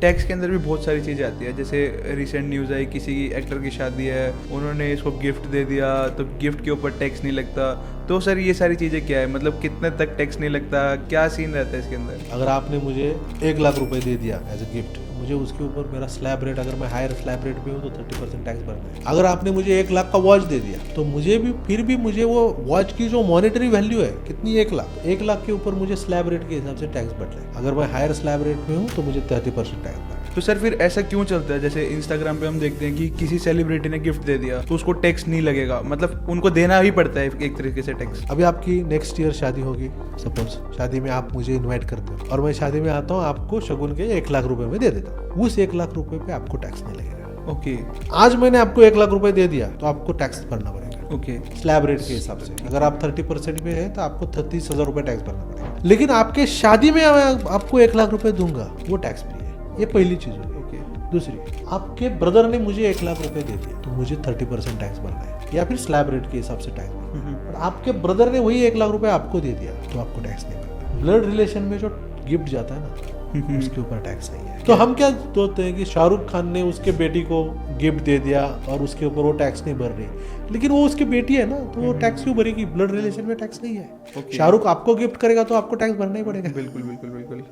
Tax के अंदर भी बहुत सारी चीज़ें आती है। जैसे रिसेंट न्यूज़ आई, किसी एक्टर की शादी है, उन्होंने इसको गिफ्ट दे दिया तो गिफ्ट के ऊपर टैक्स नहीं लगता। तो सर ये सारी चीज़ें क्या है, मतलब कितने तक टैक्स नहीं लगता, क्या सीन रहता है इसके अंदर? अगर आपने मुझे 1 लाख रुपए दे दिया एज ए गिफ्ट, मुझे उसके ऊपर मेरा स्लैब रेट, अगर मैं हायर स्लैब रेट पे हूँ तो 30% टैक्स भरना है। अगर आपने मुझे 1 लाख का वॉच दे दिया तो मुझे भी फिर भी मुझे वो वॉच की जो मॉनेटरी वैल्यू है कितनी, 1 लाख के ऊपर मुझे स्लैब रेट के हिसाब से टैक्स भरना है। अगर मैं हायर स्लैब रेट में हूँ तो मुझे 30% टैक्स भरना है। तो सर फिर ऐसा क्यों चलता है? जैसे इंस्टाग्राम पे हम देखते हैं कि किसी सेलिब्रिटी ने गिफ्ट दे दिया तो उसको टैक्स नहीं लगेगा, मतलब उनको देना ही पड़ता है एक तरीके से टैक्स। अभी आपकी नेक्स्ट ईयर शादी होगी, सपोज शादी में आप मुझे इनवाइट करते हो और मैं शादी में आता हूँ, आपको शगुन के 1 लाख रुपए में दे देता हूँ। उस 1 लाख रुपए पे आपको टैक्स नहीं लगेगा। ओके आज मैंने आपको 1 लाख रुपए दे दिया तो आपको टैक्स भरना पड़ेगा। ओके स्लैब रेट के हिसाब से अगर आप 30% पे है तो आपको 30,000 रुपए टैक्स भरना पड़ेगा। लेकिन आपके शादी में मैं आपको 1 लाख रुपए दूंगा, वो टैक्स फ्री है। ये पहली चीज होगी। दूसरी, आपके ब्रदर ने मुझे 1 लाख रुपए दे दिए तो मुझे 30% टैक्स भरना है, या फिर स्लैब रेट के हिसाब से टैक्स भरना है। और आपके ब्रदर ने वही 1 लाख रुपए आपको दे दिया तो आपको टैक्स नहीं भरना। ब्लड रिलेशन में जो गिफ्ट जाता है ना, उसके ऊपर टैक्स नहीं है। तो हम क्या सोचते हैं कि शाहरुख खान ने उसके बेटी को गिफ्ट दे दिया और उसके ऊपर वो टैक्स नहीं भर रही, लेकिन वो उसकी बेटी है ना, तो वो टैक्स क्यों भरेगी? ब्लड रिलेशन में टैक्स नहीं है। शाहरुख आपको गिफ्ट करेगा तो आपको टैक्स भरना ही पड़ेगा। बिल्कुल बिल्कुल बिल्कुल।